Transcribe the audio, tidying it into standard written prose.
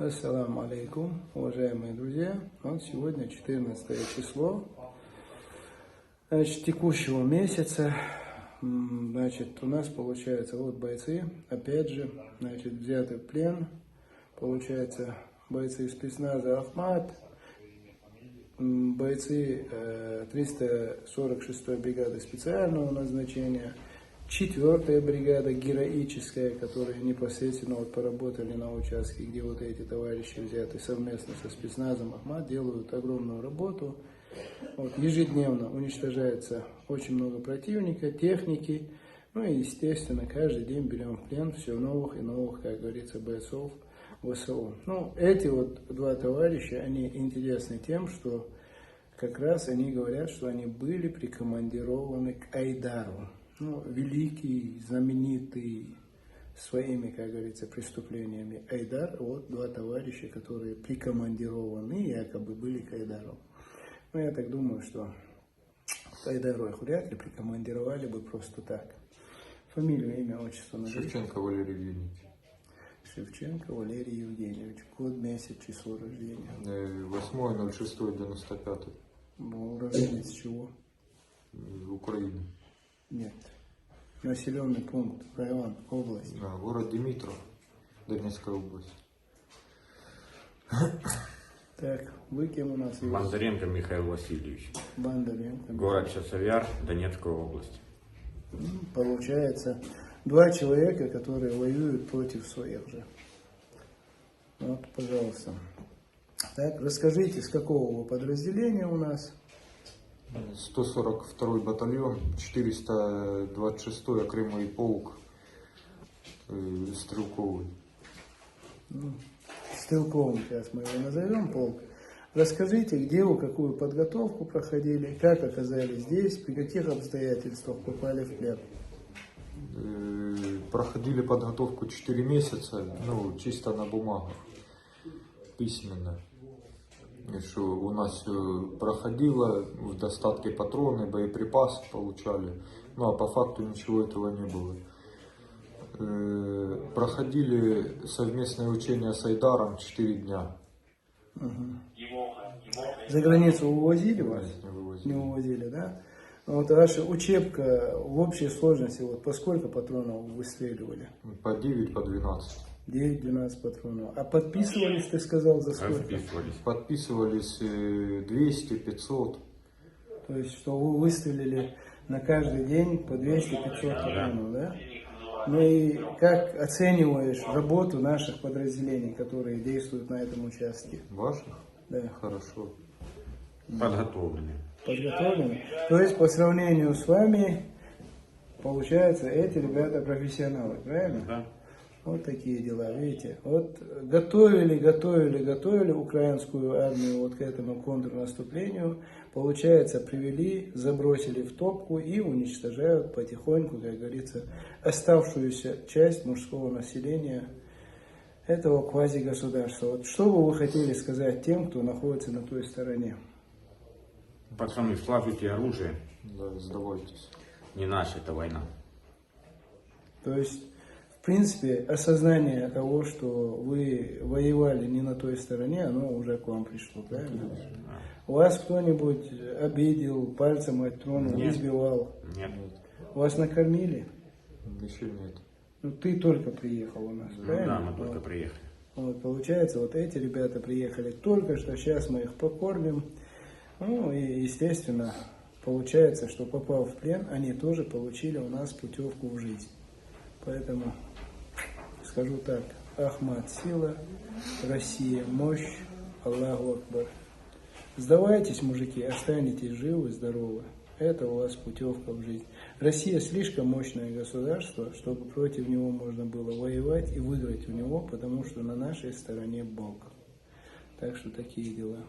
Ассаламу алейкум, уважаемые друзья. Вот сегодня 14 число текущего месяца. У нас получается, вот бойцы, опять же, взяты в плен. Получается, бойцы спецназа Ахмат, бойцы 346-й бригады специального назначения, 4-я бригада героическая, которые непосредственно поработали на участке, где вот эти товарищи взяты совместно со спецназом Ахмат, делают огромную работу. Ежедневно уничтожается очень много противника, техники. Ну и естественно каждый день берем в плен все новых и новых, как говорится, бойцов ВСУ. Эти два товарища, они интересны тем, что как раз они говорят, что они были прикомандированы к Айдару. Великий, знаменитый своими, как говорится, преступлениями Айдар. Вот два товарища, которые прикомандированы, якобы были к Айдару. Я так думаю, что к Айдару их вряд ли прикомандировали бы просто так. Фамилию, имя, отчество назовите. Шевченко Валерий Евгеньевич. Шевченко Валерий Евгеньевич. Год, месяц, число рождения. 8.06.95. Уроженец чего? Украины. Нет. Населенный пункт, район, область. Город Димитров, Донецкая область. Так, вы кем у нас? Бондаренко Михаил Васильевич. Бондаренко. Город Часовяр, Донецкая область. Получается, два человека, которые воюют против своих же. Вот, пожалуйста. Так, расскажите, с какого вы подразделения у нас? 142-й батальон, 426-й окремый полк, стрелковый. Стрелковым сейчас мы его назовем, полк. Расскажите, где вы какую подготовку проходили, как оказались здесь, при каких обстоятельствах попали в плен? Проходили подготовку 4 месяца, чисто на бумагах, письменно. Что у нас проходило, в достатке патроны, боеприпасы получали, а по факту ничего этого не было. Проходили совместное учение с Айдаром 4 дня. За границу увозили вас? Нет, не вывозили. Не увозили, да? Ваша учебка в общей сложности, по сколько патронов вы выстреливали? По 9, по 12. 9-12 патронов. А подписывались, ты сказал, за сколько? Подписывались 200, 500. То есть, что вы выстрелили на каждый день по 200-500 патронов, да? И как оцениваешь работу наших подразделений, которые действуют на этом участке? Ваших? Да. Хорошо. Подготовлены. Подготовлены? То есть, по сравнению с вами, получается, эти ребята профессионалы, правильно? Да. Вот такие дела, видите. Готовили украинскую армию к этому контрнаступлению. Получается, привели, забросили в топку и уничтожают потихоньку, как говорится, оставшуюся часть мужского населения этого квазигосударства. Что бы вы хотели сказать тем, кто находится на той стороне? Пацаны, слажите оружие. Да, сдавайтесь. Не наша эта война. То есть, в принципе, осознание того, что вы воевали не на той стороне, оно уже к вам пришло, правильно? Вас кто-нибудь обидел, пальцем оттронул, избивал? Нет. Вас накормили? Еще нет. Ты только приехал у нас, правильно? Да, мы только приехали. Получается, эти ребята приехали только что, сейчас мы их покормим. И, естественно, получается, что попав в плен, они тоже получили у нас путевку в жизнь. Поэтому скажу так: Ахмат сила, Россия мощь, Аллаху Акбар. Сдавайтесь, мужики, останетесь живы, здоровы. Это у вас путевка в жизнь. Россия слишком мощное государство, чтобы против него можно было воевать и выиграть у него, потому что на нашей стороне Бог. Так что такие дела.